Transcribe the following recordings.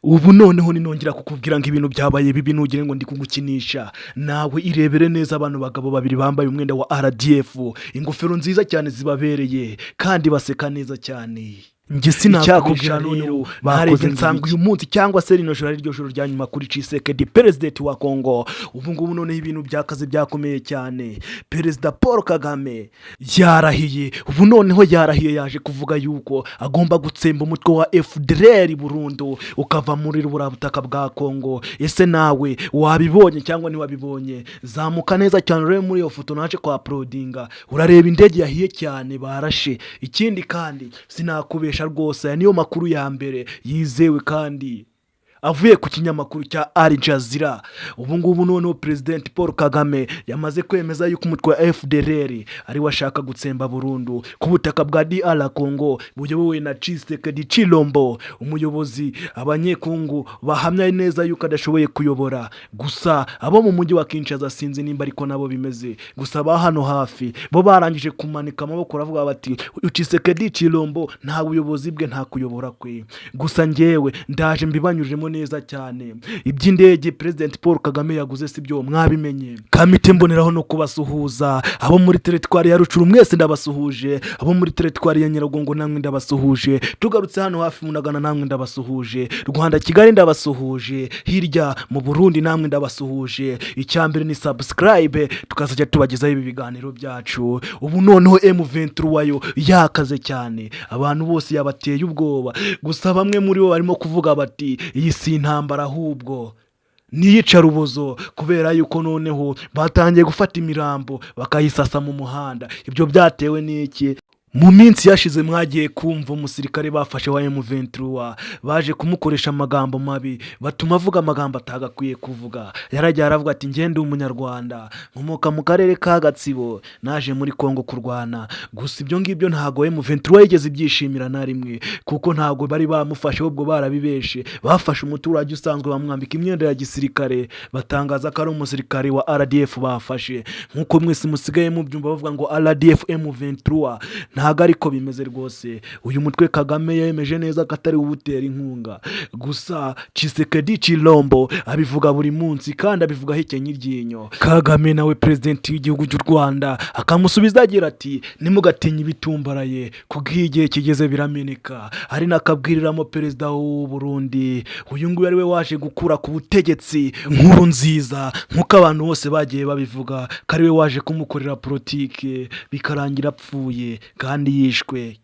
ubu noneho ninongera kukubwira ngo ibintu byabaye bibi ntugire ngo ndi kugukinisha, nawe irebere neza abantu bagabo babiri bambaye umwenda wa RDF, ingofero nziza cyane zibabereye kandi baseka neza cyane. Njye sinakubwira rero bakoze nsanga uyu munsi cyangwa se rino joro ari ryo joro rya nyuma kuri Tshisekedi president wa Congo. Ubu ngubu noneho ibintu byakaze byakomeye cyane. Perezida Paul Kagame yarahiye, ubu noneho yarahiye yaje kuvuga yuko agomba gutsemba umutwe wa FDLR burundu ukava muri butaka bwa Congo. Ese nawe wabibonye cyangwa ntiwabibonye? Zamuka neza cyane rero muri iyo foto naje kwa uploadinga, urareba indege yahiye cyane barashe. Ikindi kandi sinakubesha rwose, aya niyo makuru ya mbere yizewe kandi avuye ku kinyamakuru cya Al Jazeera. Ubu ngubu noneho President Paul Kagame yamaze kwemeza yuko umutwe wa FDLR ari washaka gutsemba burundu ku butaka bwa DR Congo buyobowe na Tshisekedi Chilombo, umuyobozi abanyekongo bahamya neza yuko adashoboye kuyobora. Gusa abo mu mujyi wa Kinshasa sinzi nimba ariko nabo bimeze, gusa ba hano hafi bo barangije kumanika amaboko ravuga bati Tshisekedi Chilombo nta buyobozi bwe, nta kuyobora kwe. Gusa ngewe ndaje mbibanyujemo neza cyane, iby'indege President Paul Kagame yaguze sibyo mwabimenye. Kamite mboneraho no kubasuhuza abo muri teritwari ya Rucuru, mwese ndabasuhuje. Abo muri teritwari ya Nyiragongo namwe ndabasuhuje. Tugarutse hano hafi Munagana namwe ndabasuhuje. Rwanda Kigali ndabasuhuje. Hirya mu Burundi namwe ndabasuhuje. Icyambere ni subscribe tukazajya tubagezaho ibi biganiro byacu. Ubu noneho M23 wayo yakaze cyane, abantu bose yabateye ubwoba. Gusa bamwe muri bo barimo kuvuga bati iyi si intambara ahubwo niyica rubozo, kubera yuko noneho batangiye gufata imirambo bakayisasa mu muhanda. Ibyo byatewe n'iki? Mu minsi yashize mwagiye kumva umusirikare bafashe wa M23 baje kumukoresha amagambo mabi, batuma avuga amagambo atagakwiye kuvuga. Yarajya aravuga ati ngende umunyarwanda nkomoka mu karere ka Gatsibo naje muri Kongo kurwana. Gusa ibyo ngibyo ntago M23 yigeze ibyishimira na rimwe, kuko ntago bari bamufashe, ubwo barabibeshe. Bafashe umuturage usanzwe bamwambika imyenda ya gisirikare, batangaza ko ari umusirikare wa RDF bafashe. Nkuko mwese musigaye mubyumva bavuga ngo RDF M23, ntago ariko bimeze rwose. Uyu mutwe Kagame yemeje neza ko atari ubutera inkunga. Gusa Tshisekedi Chilombo abivuga buri munsi kandi abivuga hekenye iryinyo. Kagame nawe president w'igihugu cy'u Rwanda akamusubiza agira ati nimugatinye ibitumbaraye kubw'igihe kigeze birameneka. Ari nakabwiriramo perezida w'u Burundi, uyu nguyu ari we waje gukura ku butegetsi nkuru nziza, nkuko abantu bose bagiye babivuga, kari we waje kumukorera politike bikarangira apfuye kandi yishwe.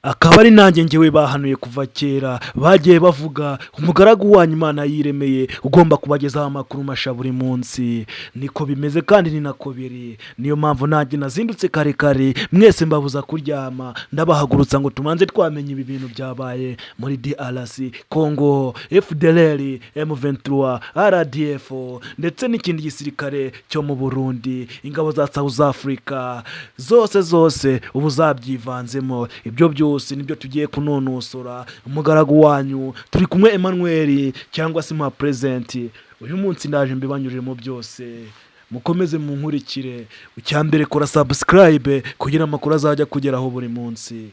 Akaba ari nanjye ngewe bahanuye kuva kera, bagiye bavuga umugaragu wanyu Imana yiremeye ugomba kubagezaho amakuru masha buri munsi. Niko bimeze kandi ni nako biri. Niyo mpamvu nanjye nazindutse kare kare, mwese mbabuza kuryama, ndabahagurutsa ngo tumanze twamenye ibi bintu byabaye muri DRC Congo, FDLR, M23, RDF ndetse n'ikindi gisirikare cyo mu Burundi, ingabo za South Africa, zose ubu zabyivanzemo. Ibyo byose nibyo tugiye kunonosora. Umugaragu wanyu turi kumwe Emmanuel cyangwa se ma present. Uyu munsi ndaje mbibanyuremo byose, mukomeze munkurikire. Icyambere kora subscribe kugira amakuru azajya kugeraho buri munsi.